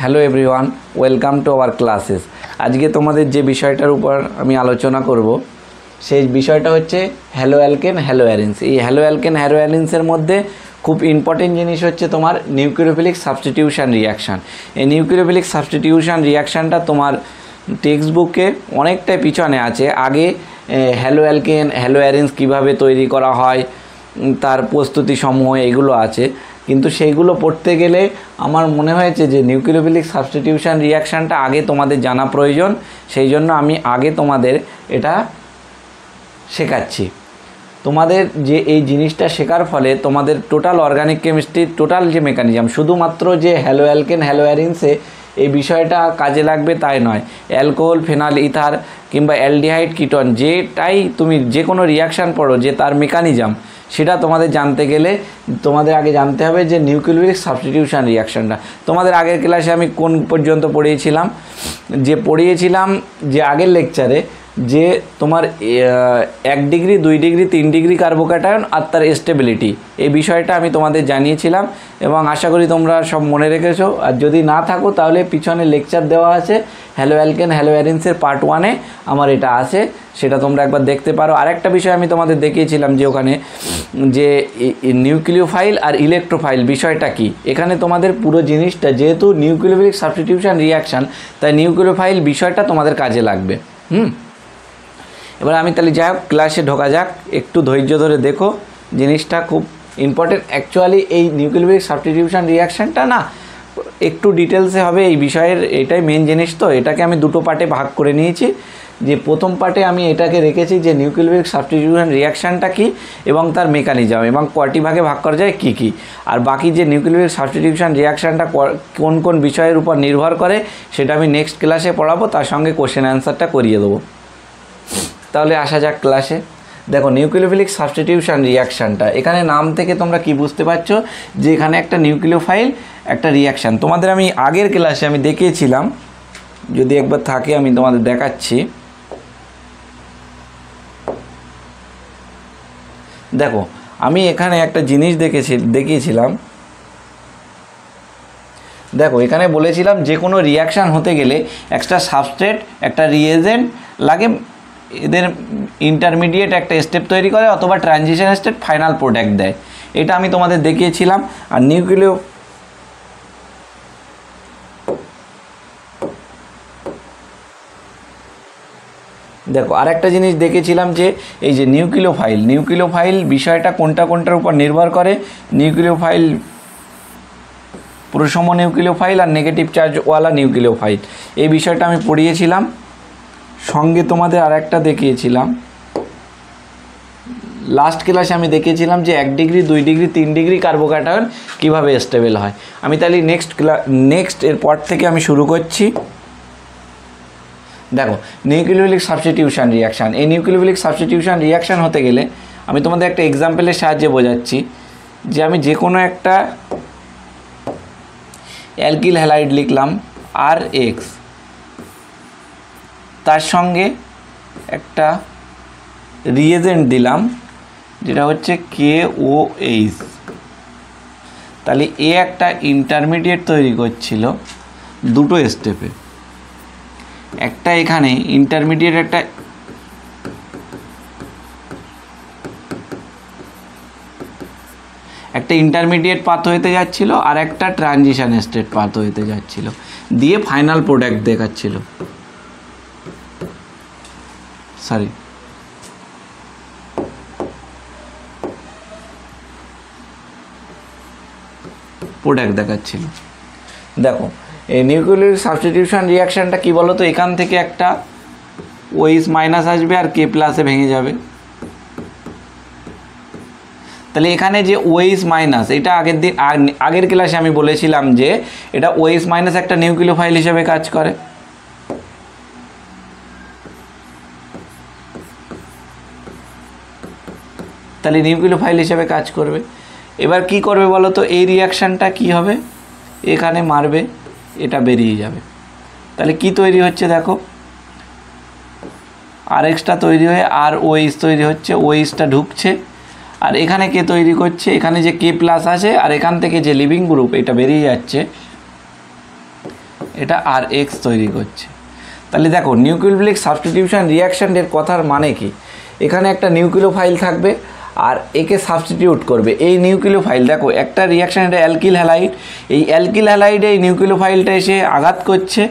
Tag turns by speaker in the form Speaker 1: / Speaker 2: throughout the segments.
Speaker 1: Hello everyone, welcome to our classes. আজকে তোমাদের যে বিষয়টার উপর আমি আলোচনা করব সেই বিষয়টা হচ্ছে হ্যালো অ্যালকেন হ্যালো অ্যারেন্স। এই হ্যালো অ্যালকেন হ্যালো অ্যারেন্সের মধ্যে খুব ইম্পর্টেন্ট জিনিস হচ্ছে তোমার নিউক্লিওফিলিক সাবস্টিটিউশন রিয়াকশান। এই নিউক্লিওফিলিক সাবস্টিটিউশন রিয়াকশানটা তোমার টেক্সট বুকে অনেকটাই পিছনে আছে। আগে হ্যালো অ্যালকেন হ্যালো অ্যারেন্স কীভাবে তৈরি করা হয় তার প্রস্তুতি সমূহ এগুলো আছে, কিন্তু সেইগুলো পড়তে গেলে আমার মনে হয়েছে যে নিউক্লিওফিলিক সাবস্টিটিউশন রিয়াকশানটা আগে তোমাদের জানা প্রয়োজন। সেই জন্য আমি আগে তোমাদের এটা শেখাচ্ছি। তোমাদের যে এই জিনিসটা শেখার ফলে তোমাদের টোটাল অর্গানিক কেমিস্ট্রির টোটাল যে মেকানিজম, শুধুমাত্র যে হ্যালো অ্যালকেন হ্যালো অ্যারেন্সে এই বিষয়টা কাজে লাগবে তাই নয়, অ্যালকোহল ফেনাল ইথার কিংবা অ্যালডিহাইড কিটোন যেটাই তুমি যে কোনো রিয়াকশান পড়ো যে তার মেকানিজম সেটা তোমাদের জানতে গেলে তোমাদের আগে জানতে হবে যে নিউক্লিওফিলিক সাবস্টিটিউশন রিয়াকশানটা। তোমাদের আগের ক্লাসে আমি কোন পর্যন্ত পড়িয়েছিলাম যে আগের লেকচারে যে তোমার 1 ডিগ্রি 2 ডিগ্রি 3 ডিগ্রি কার্বোক্যাটায়ন আর তার স্টেবিলিটি, এই বিষয়টা আমি তোমাদের জানিয়েছিলাম এবং আশা করি তোমরা সব মনে রেখেছো। আর যদি না থাকো তাহলে পিছনে লেকচার দেওয়া আছে হ্যালো অ্যালকেন হ্যালো অ্যারেন্সের পার্ট 1-এ আমার এটা আছে, সেটা তোমরা একবার দেখতে পারো। আরেকটা বিষয় আমি তোমাদের দেখিয়েছিলাম যে ওখানে যে নিউক্লিওফাইল আর ইলেকট্রোফাইল বিষয়টা কি। এখানে তোমাদের পুরো জিনিসটা যেহেতু নিউক্লিওফিলিক সাবস্টিটিউশন রিয়াকশান, তাই নিউক্লিওফাইল বিষয়টা তোমাদের কাজে লাগবে। এবার আমি তাহলে যাই হোক ক্লাসে ঢোকা যাক, একটু ধৈর্য ধরে দেখো, জিনিসটা খুব ইম্পর্টেন্ট। অ্যাকচুয়ালি এই নিউক্লিওফিলিক সাবস্টিটিউশন রিয়াকশানটা না একটু ডিটেলসে হবে এই বিষয়ের, এটাই মেন জিনিস। তো এটাকে আমি দুটো পার্টে ভাগ করে নিয়েছি। যে প্রথম পার্টে আমি এটাকে রেখেছি যে নিউক্লিওফিলিক সাবস্টিটিউশন রিয়াকশানটা কী এবং তার মেকানিজম এবং কয়টি ভাগে ভাগ করা যায় কী, আর বাকি যে নিউক্লিওফিলিক সাবস্টিটিউশন রিয়াকশানটা কোন কোন বিষয়ের উপর নির্ভর করে সেটা আমি নেক্সট ক্লাসে পড়াবো, তার সঙ্গে কোশ্চেন অ্যান্সারটা করিয়ে দেবো। তাহলে আসা যাক ক্লাসে। দেখো নিউক্লিওফিলিক সাবস্টিটিউশন রিয়াকশানটা, এখানে নাম থেকে তোমরা কি বুঝতে পারছো যে এখানে একটা নিউক্লিওফাইল একটা রিয়াকশান। তোমাদের আমি আগের ক্লাসে আমি দেখিয়েছিলাম, যদি একবার থাকে আমি তোমাদের দেখাচ্ছি। দেখো আমি এখানে একটা জিনিস দেখিয়েছিলাম। দেখো এখানে বলেছিলাম যে কোনো রিয়াকশান হতে গেলে একটা সাবস্ট্রেট একটা রিয়েজেন্ট লাগে, এদের ইন্টারমিডিয়েট একটা স্টেপ তৈরি করে অথবা ট্রানজিশন স্টেট ফাইনাল প্রোডাক্ট দেয়, এটা আমি তোমাদের দেখিয়েছিলাম। আর দেখো আরেকটা জিনিস দেখেছিলাম যে এই যে নিউক্লিওফাইল বিষয়টা কোনটার উপর নির্ভর করে। নিউক্লিওফাইল প্রসম নিউক্লিওফাইল আর নেগেটিভ চার্জওয়ালা নিউক্লিওফাইল, এই বিষয়টা আমি পড়িয়েছিলাম। সঙ্গে তোমাদের আরেকটা দেখিয়েছিলাম লাস্ট ক্লাসে, আমি দেখিয়েছিলাম যে 1 ডিগ্রি 2 ডিগ্রি 3 ডিগ্রি কার্বোক্যাটায়ন কীভাবে স্টেবল হয়। আমি তাহলে নেক্সট এর পর থেকে আমি শুরু করছি। দেখো নিউক্লিওফিলিক সাবস্টিটিউশন রিয়াকশান, এই নিউক্লিওফিলিক সাবস্টিটিউশন রিয়াকশান হতে গেলে আমি তোমাদের একটা এক্সাম্পলের সাহায্যে বোঝাচ্ছি যে আমি যে কোনো একটা অ্যালকিল হ্যালাইড লিখলাম RX, তার সঙ্গে একটা রিয়েজেন্ট দিলাম যেটা হচ্ছে KOH, তাহলে এ একটা ইন্টারমিডিয়েট তৈরি করছিল দুটো স্টেপে। একটা এখানে ইন্টারমিডিয়েট একটা ইন্টারমিডিয়েট পাথ হইতে যাচ্ছিল আর একটা ট্রানজিশন স্টেট পাথ হইতে যাচ্ছিল, দিয়ে ফাইনাল প্রোডাক্ট দেখাচ্ছিল। প্রোডাক্ট দেখাচ্ছিল। দেখো এই নিউক্লিওফিলিক সাবস্টিটিউশন রিয়াকশানটা কী বলো তো, এখান থেকে একটা OH মাইনাস আসবে আর K প্লাসে ভেঙে যাবে। তাহলে এখানে যে OH মাইনাস, এটা আগের ক্লাসে আমি বলেছিলাম যে এটা OH মাইনাস একটা নিউক্লিওফাইল হিসেবে কাজ করে। তাহলে নিউক্লিওফাইল হিসেবে কাজ করবে। এবার কি করবে বলো তো, এই রিয়াকশানটা কি হবে, এখানে মারবে, এটা বেরিয়ে যাবে। তাহলে কি তৈরি হচ্ছে দেখো, RXটা তৈরি হয়ে ROH তৈরি হচ্ছে, OHটা ঢুকছে আর এখানে কে তৈরি করছে, এখানে যে K প্লাস আছে আর এখান থেকে যে লিভিং গ্রুপ এটা বেরিয়ে যাচ্ছে, এটা আর এক্স তৈরি করছে। তাহলে দেখো নিউক্লিওফিলিক সাবস্টিটিউশন রিয়াকশানের কথার মানে কি, এখানে একটা নিউক্লিওফাইল থাকবে আর একে সাবস্টিটিউট করবে। এই নিউক্লিওফাইল দেখো একটা রিয়াকশান, এটা অ্যালকিল হ্যালাইড, এই অ্যালকিল হ্যালাইডে এই নিউক্লিওফাইলটা এসে আঘাত করছে,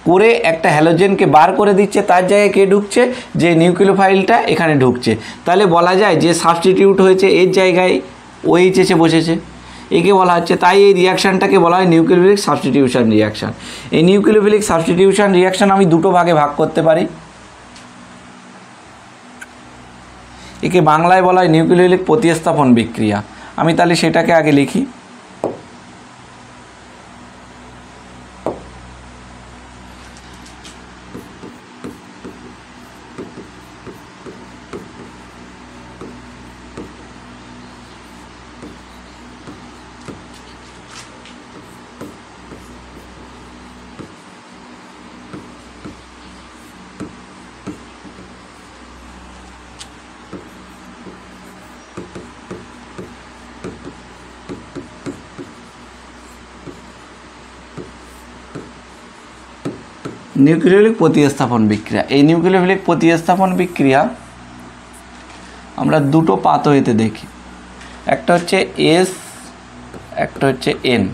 Speaker 1: করে একটা হ্যালোজেনকে বার করে দিচ্ছে, তার জায়গায় কে ঢুকছে, যে নিউক্লিওফাইলটা এখানে ঢুকছে। তাহলে বলা যায় যে সাবস্টিটিউট হয়েছে, এর জায়গায় ওএইচ এসে বসেছে, একে বলা হচ্ছে। তাই এই রিয়াকশানটাকে বলা হয় নিউক্লিওফিলিক সাবস্টিটিউশন রিয়াকশান। এই নিউক্লিওফিলিক সাবস্টিটিউশন রিয়াকশান আমি দুটো ভাগে ভাগ করতে পারি। একে বাংলায় বলা হয় নিউক্লিওফিলিক প্রতিস্থাপন বিক্রিয়া। আমি তাহলে সেটাকে আগে লিখি। নিউক্লিওফিলিক প্রতিস্থাপন বিক্রিয়া। এই নিউক্লিওফিলিক প্রতিস্থাপন বিক্রিয়া আমরা দুটো পাথওয়েতে দেখি, একটা হচ্ছে এস, একটা হচ্ছে এন।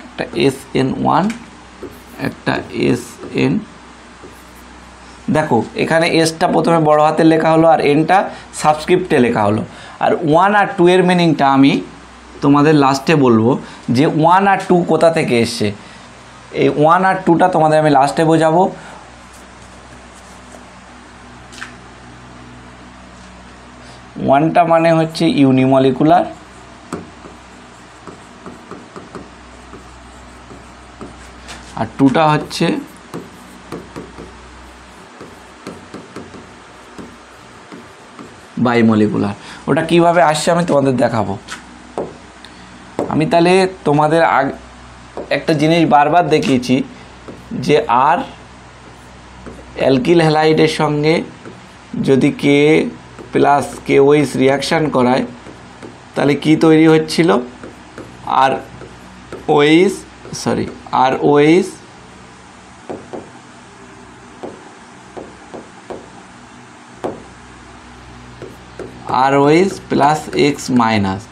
Speaker 1: একটা SN1, একটা SN। দেখো এখানে এসটা প্রথমে বড় হাতের লেখা হলো আর এনটা সাবস্ক্রিপ্টে লেখা হলো। আর 1 আর 2 এর মিনিংটা আমি তোমাদের লাস্টে বলবো, যে 1 আর 2 কোথা থেকে এসছে। এই 1 আর 2টা তোমাদের আমি লাস্টে বোঝাবো। 1টা মানে হচ্ছে ইউনিমলিকুলার, আর 2টা হচ্ছে বাইমলিকুলার। ওটা কিভাবে আসছে আমি তোমাদের দেখাবো। আমি তাহলে তোমাদের একটা জিনিস বারবার দেখিয়েছি, যে আর অ্যালকিল হ্যালাইডের সঙ্গে যদি কে প্লাস KOH রিয়াকশান করায় তাহলে কি তৈরি হচ্ছিল, আর OH প্লাস X মাইনাস।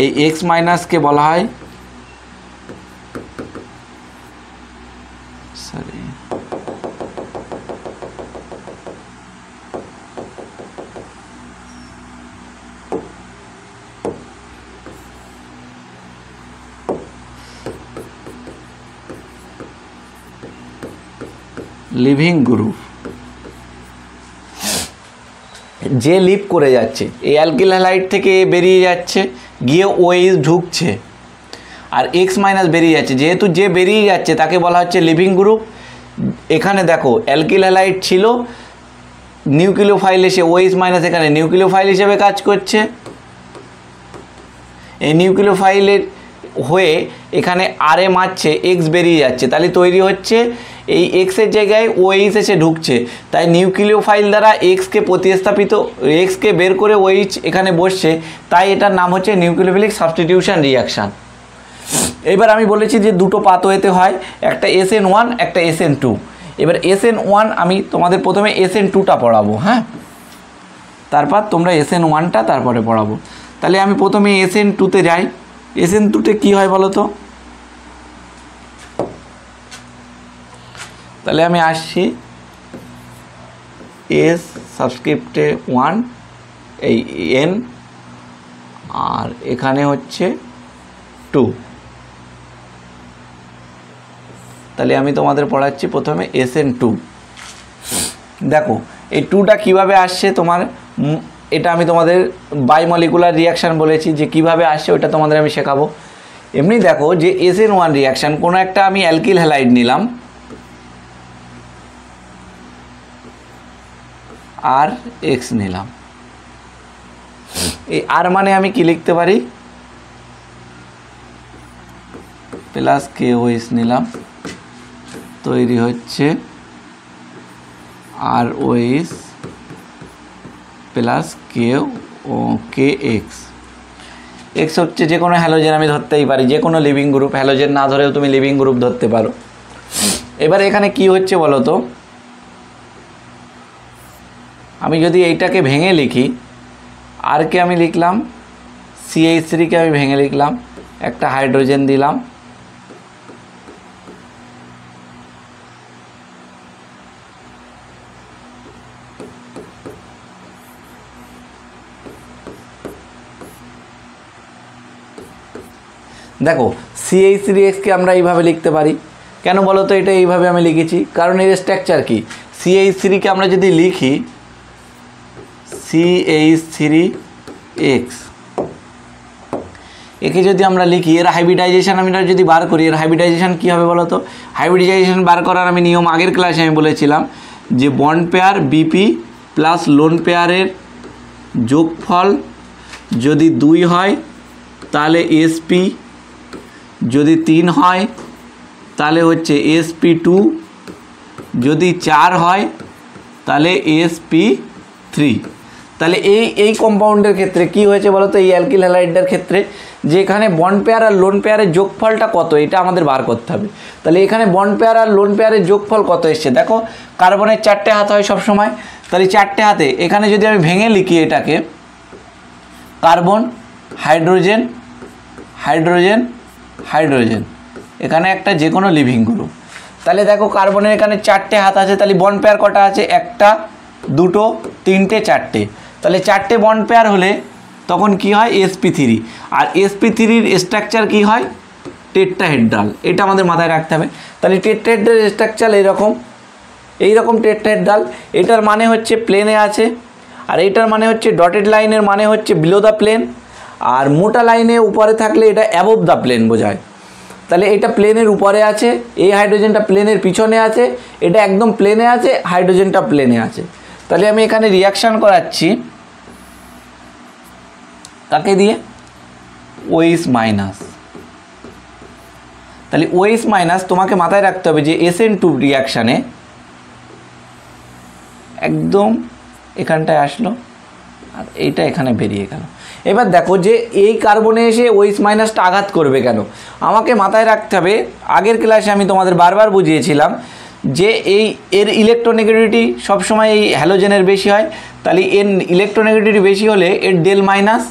Speaker 1: এই X মাইনাসকে বলা হয় লিভিং গ্রুপ। যে লিভ করে যাচ্ছে, এই অ্যালকিল হ্যালাইড থেকে বেরিয়ে যাচ্ছে, গিয়ে OH ঢুকছে, আর X মাইনাস বেরিয়ে যাচ্ছে। যেহেতু যে বেরিয়ে যাচ্ছে তাকে বলা হচ্ছে লিভিং গ্রুপ। এখানে দেখো অ্যালকিল হ্যালাইড ছিল, নিউক্লিওফাইল এসে OH মাইনাস এখানে নিউক্লিওফাইল হিসেবে কাজ করছে। এই নিউক্লিওফাইলের হয়ে এখানে আরে মারছে, X বেরিয়ে যাচ্ছে, তাহলে তৈরি হচ্ছে এই এক্সের জায়গায় OH এসে ঢুকছে। তাই নিউক্লিওফাইল দ্বারা এক্সকে প্রতিস্থাপিত, এক্সকে বের করে OH এখানে বসছে, তাই এটার নাম হচ্ছে নিউক্লিওফিলিক সাবস্টিটিউশন রিয়াকশান। এবার আমি বলেছি যে দুটো পাথওয়েতে হয়, একটা SN1, একটা SN2। এবার SN1 আমি তোমাদের প্রথমে SN2টা পড়াবো, হ্যাঁ, তারপর তোমরা SN1টা তারপরে পড়াবো। তাহলে আমি প্রথমে SN2তে যাই। SN2তে কী হয় বলো তো? তাহলে আমি আসছি এস সাবস্ক্রিপ্টে 1, এই N, আর এখানে হচ্ছে 2। তাহলে আমি তোমাদের পড়াচ্ছি প্রথমে SN2। দেখো এই 2টা কীভাবে আসছে তোমার, এটা আমি তোমাদের বাইমলিকুলার রিয়াকশান বলেছি, যে কিভাবে আসছে ওটা তোমাদের আমি শেখাবো। এমনি দেখো যে SN1 রিয়াকশান, কোনো একটা আমি অ্যালকিল হ্যালাইড নিলাম, আর X নিলাম। এই আর মানে আমি কি লিখতে পারি, প্লাস KOH নিলাম, তৈরি হচ্ছে ROH প্লাস KX। এক্স হচ্ছে যে কোনো হ্যালোজেন আমি ধরতেই পারি, যে কোনো লিভিং গ্রুপ, হ্যালোজেন না ধরেও তুমি লিভিং গ্রুপ ধরতে পারো। এবার এখানে কি হচ্ছে বলো তো, আমি যদি এইটাকে ভেঙে লিখি, আর কে আমি লিখলাম CH3কে আমি ভেঙে লিখলাম, একটা হাইড্রোজেন দিলাম, দেখো CH3Xকে আমরা এইভাবে লিখতে পারি। কেন বলো তো এটা এইভাবে আমি লিখেছি? কারণ এর স্ট্রাকচার কি, CH3কে আমরা যদি লিখি CH3X, একে যদি আমরা লিখি, এর হাইব্রিডাইজেশন আমি যদি বার করি, এর হাইব্রিডাইজেশন কী হবে বলো তো? হাইব্রিডাইজেশন বার করার আমি নিয়ম আগের ক্লাসে আমি বলেছিলাম যে bond pair BP plus lone পেয়ারের যোগফল যদি 2 হয় তাহলে SP, যদি 3 হয় তাহলে হচ্ছে SP2, যদি 4 হয় তাহলে SP3। তাহলে এই কম্পাউন্ডের ক্ষেত্রে কি হয়েছে বলো তো, এই অ্যালকিল হ্যালাইডের ক্ষেত্রে, যে এখানে বন্ড পেয়ার আর লোন পেয়ারের যোগফলটা কত এটা আমাদের বার করতে হবে। তাহলে এখানে বন্ড পেয়ার আর লোন পেয়ারের যোগফল কত এসছে, দেখো কার্বনের 4টে হাত হয় সবসময়, তাহলে 4টে হাতে এখানে যদি আমি ভেঙে লিখি এটাকে, কার্বন, হাইড্রোজেন, হাইড্রোজেন, হাইড্রোজেন, এখানে একটা যে কোনো লিভিং গ্রুপ। তাহলে দেখো কার্বনের এখানে 4টে হাত আছে, তাহলে বন্ড পেয়ার কটা আছে, 1টা 2টো 3টে 4টে, তাহলে 4টে বন্ড পেয়ার হলে তখন কি হয় SP3, আর SP3-র স্ট্রাকচার কি হয় টেট্রাহেড্রাল, এটা আমাদের মাথায় রাখতে হবে। তাহলে টেট্রাহেড্রাল স্ট্রাকচার এইরকম টেট্রাহেড্রাল, এটার মানে হচ্ছে প্লেনে আছে, আর এইটার মানে হচ্ছে ডটেড লাইনের মানে হচ্ছে বিলো দ্য প্লেন, আর মোটা লাইনে উপরে থাকলে এটা অ্যাবভ দ্য প্লেন বোঝায়। তাহলে এটা প্লেনের উপরে আছে, এই হাইড্রোজেনটা প্লেনের পিছনে আছে, এটা একদম প্লেনে আছে, হাইড্রোজেনটা প্লেনে আছে। তাহলে আমি এখানে রিয়াকশান করাচ্ছি কাকে দিয়ে, OH মাইনাস। তাহলে OH মাইনাস তোমাকে মাথায় রাখতে হবে যে SN2 রিয়াকশানে একদম এখানটায় আসলো আর এইটা এখানে বেরিয়ে গেল। এবার দেখো যে এই কার্বনে এসে OH মাইনাসটা আঘাত করবে কেন, আমাকে মাথায় রাখতে হবে, আগের ক্লাসে আমি তোমাদের বারবার বুঝিয়েছিলাম যে এর ইলেকট্রোনেগেটিভিটি সবসময় এই হ্যালোজেনের বেশি হয়, তাহলে এর ইলেকট্রোনেগেটিভিটি বেশি হলে এর ডেল মাইনাস,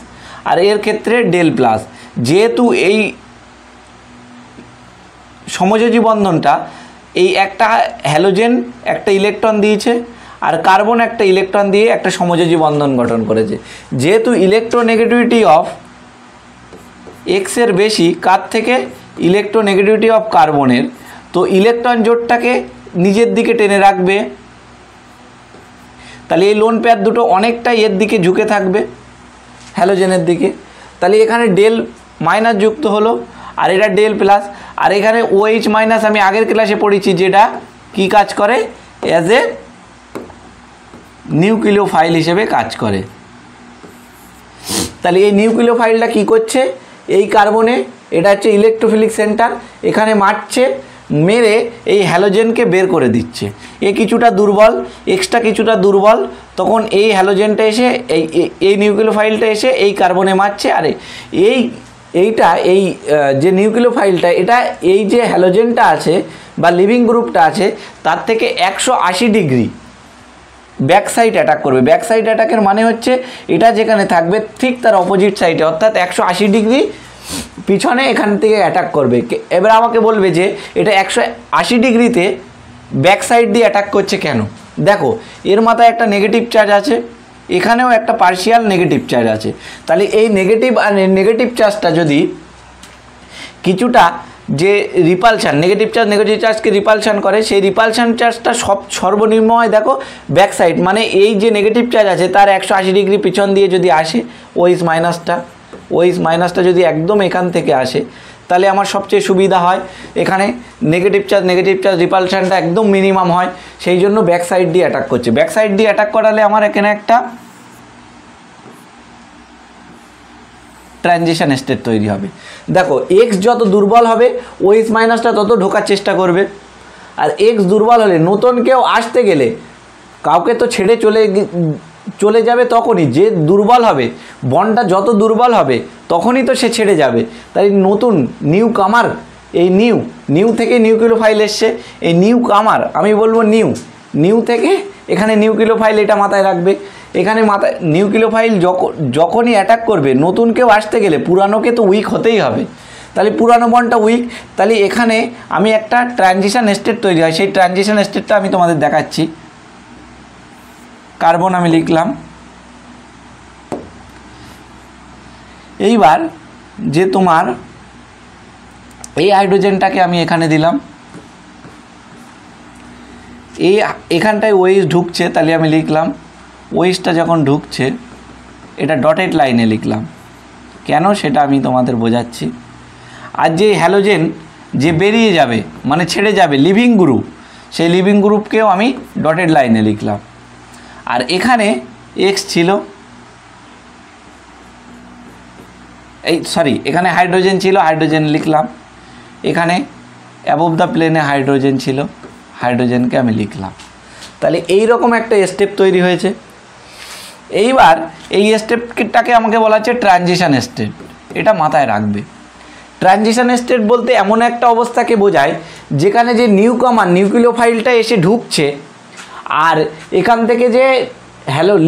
Speaker 1: আর এর ক্ষেত্রে ডেল প্লাস। যেহেতু এই সমযোজী বন্ধনটা, এই একটা হ্যালোজেন একটা ইলেকট্রন দিয়েছে আর কার্বন একটা ইলেকট্রন দিয়ে একটা সমযোজী বন্ধন গঠন করেছে, যেহেতু ইলেকট্রোনেগেটিভিটি অফ X এর বেশি কার থেকে, ইলেকট্রোনেগেটিভিটি অফ কার্বনের, তো ইলেকট্রন জোটটাকে নিজের দিকে টেনে রাখবে, তাহলে এই লোন পেয়ার দুটো অনেকটা এর দিকে ঝুঁকে থাকবে হ্যালোজেনের দিকে। তাহলে এখানে ডেল মাইনাস যুক্ত হলো আর এটা ডেল প্লাস, আর এখানে OH মাইনাস আমি আগের ক্লাসে পড়েছি যেটা কি কাজ করে, অ্যাজ এ নিউক্লিওফাইল হিসেবে কাজ করে। তাহলে এই নিউক্লিওফাইলটা কি করছে, এই কার্বনে, এটা হচ্ছে ইলেকট্রোফিলিক সেন্টার, এখানে মারছে, মেরে এই হ্যালোজেনকে বের করে দিচ্ছে। এ কিছুটা দুর্বল, এক্সটা কিছুটা দুর্বল, তখন এই হ্যালোজেনটা এসে এই নিউক্লিওফাইলটা এসে এই কার্বনে মারছে, আর এইটা এই যে নিউক্লিওফাইলটা, এটা এই যে হ্যালোজেনটা আছে বা লিভিং গ্রুপটা আছে তার থেকে 180 ডিগ্রি ব্যাক সাইড অ্যাটাক করবে। ব্যাক সাইড অ্যাটাকের মানে হচ্ছে এটা যেখানে থাকবে ঠিক তার অপোজিট সাইডে, অর্থাৎ 180 ডিগ্রি পিছনে এখান থেকে অ্যাটাক করবে। এবার আমাকে বলবে যে এটা 180 ডিগ্রিতে ব্যাক সাইড দিয়ে অ্যাটাক করছে কেন, দেখো এর মাথায় একটা নেগেটিভ চার্জ আছে, এখানেও একটা পার্শিয়াল নেগেটিভ চার্জ আছে। তাহলে এই নেগেটিভ আর নেগেটিভ চার্জটা যদি কিছুটা যে রিপালশান, নেগেটিভ চার্জকে রিপালশান করে, সেই রিপালশান চার্জটা সর্বনিম্ন হয় দেখো ব্যাক সাইড, মানে এই যে নেগেটিভ চার্জ আছে তার 180 ডিগ্রি পিছন দিয়ে যদি আসে OH মাইনাসটা যদি একদম এখান থেকে আসে, তাহলে আমার সবচেয়ে সুবিধা হয়, এখানে নেগেটিভ চার্জ রিপালশানটা একদম মিনিমাম হয়, সেই জন্য ব্যাক সাইড দিয়ে অ্যাটাক করছে। ব্যাক সাইড দিয়ে অ্যাটাক করালে আমার এখানে একটা ট্রানজিশন স্টেট তৈরি হবে। দেখো এক্স যত দুর্বল হবে OH মাইনাসটা তত ঢোকার চেষ্টা করবে, আর এক্স দুর্বল হলে নতুন কেউ আসতে গেলে কাউকে তো ছেড়ে চলে চলে যাবে তখনই, যে দুর্বল হবে, বন্ডটা যত দুর্বল হবে তখনই তো সে ছেড়ে যাবে। তাই নতুন নিউ কামার, এই নিউ থেকে নিউক্লিওফাইল এসছে, এই নিউ কামার আমি বলবো নিউ থেকে এখানে নিউক্লিওফাইল, এটা মাথায় রাখবে। এখানে মাথায় নিউক্লিওফাইল যখনই অ্যাটাক করবে, নতুন কেউ আসতে গেলে পুরানোকে তো উইক হতেই হবে। তাহলে পুরানো বন্ডটা উইক, তাহলে এখানে আমি একটা ট্রানজিশন স্টেট তৈরি হয়, সেই ট্রানজিশন স্টেটটা আমি তোমাদের দেখাচ্ছি। কার্বন আমি লিখলাম। এইবার যে তোমার এই হাইড্রোজেনটাকে আমি এখানে দিলাম, এখানটায় ওএইচ ঢুকছে, তাহলে আমি লিখলাম ওএইচটা যখন ঢুকছে এটা ডটেড লাইনে লিখলাম। কেন সেটা আমি তোমাদের বোঝাচ্ছি। আর যে হ্যালোজেন যে বেরিয়ে যাবে মানে ছেড়ে যাবে লিভিং গ্রুপ, সেই লিভিং গ্রুপকেও আমি ডটেড লাইনে লিখলাম। আর এখানে এক্স ছিল, এখানে হাইড্রোজেন ছিল, হাইড্রোজেন লিখলাম। এখানে অ্যাবভ দ্য প্লেনে হাইড্রোজেন ছিল, হাইড্রোজেনকে আমি লিখলাম। তাহলে এই রকম একটা স্টেপ তৈরি হয়েছে। এইবার এই স্টেপটাকে আমাকে বলা হচ্ছে ট্রানজিশন স্টেট, এটা মাথায় রাখবে। ট্রানজিশন স্টেট বলতে এমন একটা অবস্থাকে বোঝায় যেখানে যে নিউকামার নিউক্লিওফাইলটা এসে ঢুকছে আর এখান থেকে যে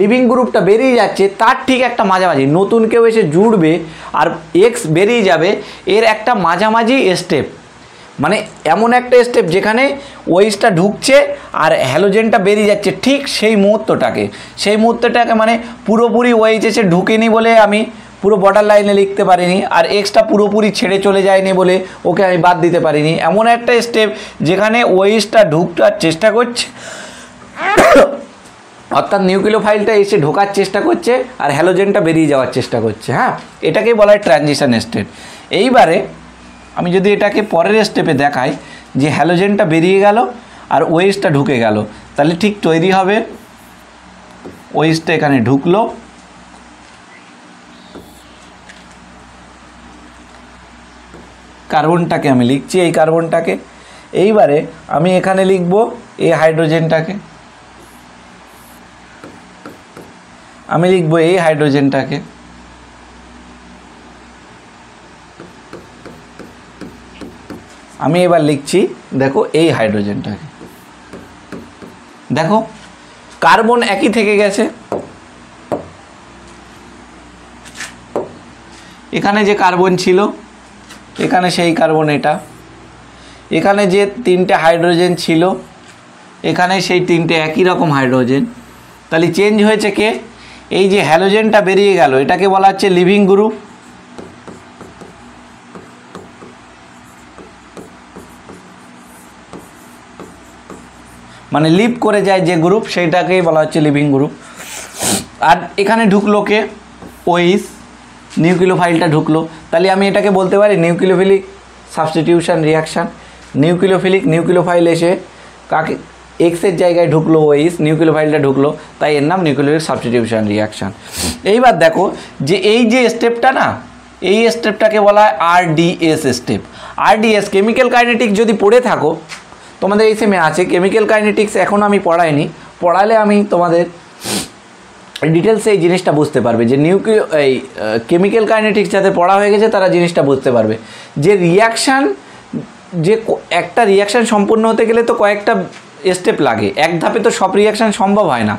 Speaker 1: লিভিং গ্রুপটা বেরিয়ে যাচ্ছে, তার ঠিক একটা মাঝামাঝি নতুন কেউ এসে জুড়বে আর এক্স বেরিয়ে যাবে, এর একটা মাঝামাঝি স্টেপ। মানে এমন একটা স্টেপ যেখানে ওএইচটা ঢুকছে আর হ্যালোজেনটা বেরিয়ে যাচ্ছে, ঠিক সেই মুহূর্তটাকে মানে পুরোপুরি ওএইচ এসে ঢুকেনি বলে আমি পুরো বর্ডার লাইনে লিখতে পারিনি, আর এক্সটা পুরোপুরি ছেড়ে চলে যায়নি বলে ওকে আমি বাদ দিতে পারিনি। এমন একটা স্টেপ যেখানে ওএইচটা ঢুকটার চেষ্টা করছে, অর্থাৎ নিউক্লিওফাইলটা এসে ঢোকার চেষ্টা করছে আর হ্যালোজেনটা বেরিয়ে যাওয়ার চেষ্টা করছে। হ্যাঁ, এটাকেই বলা হয় ট্রানজিশন স্টেট। এইবারে আমি যদি এটাকে পরের স্টেপে দেখাই যে হ্যালোজেনটা বেরিয়ে গেল আর ওএইচটা ঢুকে গেল, তাহলে ঠিক তৈরি হবে ওএইচটা এখানে ঢুকলো, কার্বনটাকে আমি লিখছি, এই কার্বনটাকে। এইবারে আমি এখানে লিখব এই হাইড্রোজেনটাকে, আমি লিখব এই হাইড্রোজেনটাকে, আমি এবার লিখছি দেখো এই হাইড্রোজেনটাকে। দেখো কার্বন একই থেকে গেছে, এখানে যে কার্বন ছিল এখানে সেই কার্বন, এটা এখানে যে তিনটে হাইড্রোজেন ছিল এখানে সেই তিনটে একই রকম হাইড্রোজেন। তাহলে চেঞ্জ হয়েছে কে? এই যে হ্যালোজেনটা বেরিয়ে গেল এটাকে বলা হচ্ছে লিভিং গ্রুপ, মানে লিভ করে যায় যে গ্রুপ সেইটাকেই বলা হচ্ছে লিভিং গ্রুপ। আর এখানে ঢুকলো কে? ওএইচ, নিউক্লিওফাইলটা ঢুকলো। তাহলে আমি এটাকে বলতে পারি নিউক্লিওফিলিক সাবস্টিটিউশন রিয়াকশান। নিউক্লিওফাইল এসে কাকে এক্সের জায়গায় ঢুকলো ওএইচ, নিউক্লিওফাইলটা ঢুকলো, তাই এর নাম নিউক্লিওফিলিক সাবস্টিটিউশন রিয়াকশান। এইবার দেখো যে এই যে স্টেপটা না, এই স্টেপটাকে বলা হয় RDS step. RDS chemical kinetics যদি পড়ে থাকো, তোমাদের এই সেমে আছে কেমিক্যাল কাইনেটিক্স, এখন আমি পড়াইনি, পড়ালে আমি তোমাদের ডিটেলসে এই জিনিসটা বুঝতে পারবে যে এই কেমিক্যাল কাইনেটিক্স যাদের পড়া হয়ে গেছে তারা জিনিসটা বুঝতে পারবে যে রিয়াকশান, যে একটা রিয়াকশান সম্পূর্ণ হতে গেলে তো কয়েকটা স্টেপ লাগে, এক ধাপে তো সব রিয়াকশান সম্ভব হয় না।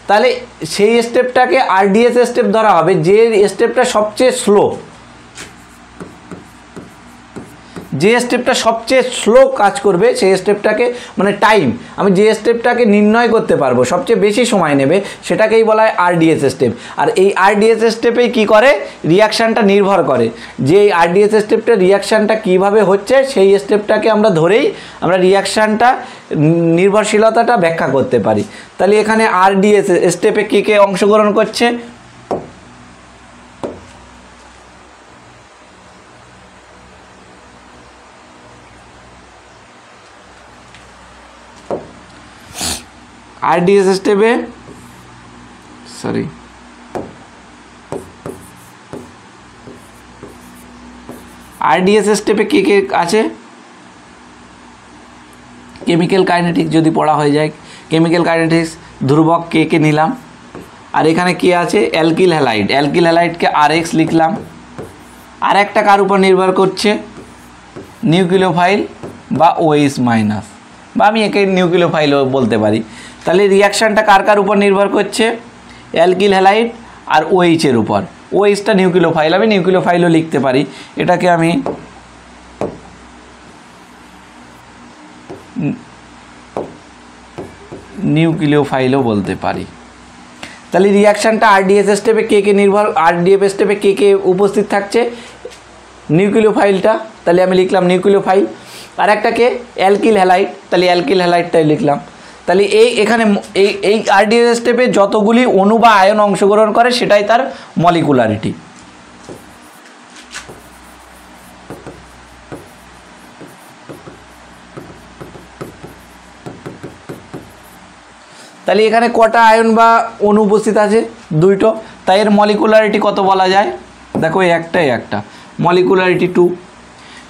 Speaker 1: তাহলে সেই স্টেপটাকে আরডিএস স্টেপ ধরা হবে, যে স্টেপটা সবচেয়ে স্লো, যে স্টেপটা সবচেয়ে স্লো কাজ করবে সেই স্টেপটাকে মানে টাইম, আমি যে স্টেপটাকে নির্ণয় করতে পারবো সবচেয়ে বেশি সময় নেবে সেটাকেই বলা হয় আরডিএস স্টেপ। আর এই আরডিএস স্টেপেই কী করে, রিয়াকশানটা নির্ভর করে, যে এই আরডিএস স্টেপটা রিয়াকশানটা কীভাবে হচ্ছে সেই স্টেপটাকে আমরা ধরেই আমরা রিয়াকশানটা নির্ভরশীলতাটা ব্যাখ্যা করতে পারি। তাহলে এখানে আরডিএস স্টেপে কী কে অংশগ্রহণ করছে? আরডিএস স্টেপে আরডিএস স্টেপে কে কে আছে? কেমিক্যাল কাইনেটিক্স যদি পড়া হয়ে যায়, কেমিক্যাল কাইনেটিক্স ধ্রুবক কে কে নিলাম, আর এখানে কি আছে অ্যালকিল হ্যালাইড, অ্যালকিল হ্যালাইডকে RX লিখলাম। আর একটা কার উপর নির্ভর করছে নিউক্লিওফাইল বা OH মাইনাস, বা আমি একে নিউক্লিওফাইলও বলতে পারি। তাহলে রিয়াকশানটা কার কার উপর নির্ভর করছে অ্যালকিল হ্যালাইড আর OH এর উপর। OHটা নিউক্লিওফাইল, আমি নিউক্লিওফাইলও লিখতে পারি, এটাকে আমি নিউক্লিওফাইলও বলতে পারি। তাহলে রিয়াকশানটা RDS স্টেপে কে কে নির্ভর, RDF স্টেপে কে কে উপস্থিত থাকছে নিউক্লিওফাইলটা, তাহলে আমি লিখলাম নিউক্লিওফাইল। আর একটাকে অ্যালকিল হ্যালাইড, তাহলে অ্যালকিল হ্যালাইডটাই লিখলাম। তাহলে এখানে এই RDS স্টেপে যতগুলি অণু বা আয়ন অংশগ্রহণ করে সেটাই তার মলিকুলারিটি। তাহলে এখানে কটা আয়ন বা অণু উপস্থিত আছে দুইটো, তাই এর মলিকুলারিটি কত বলা যায় দেখো একটাই একটা মলিকুলারিটি 2।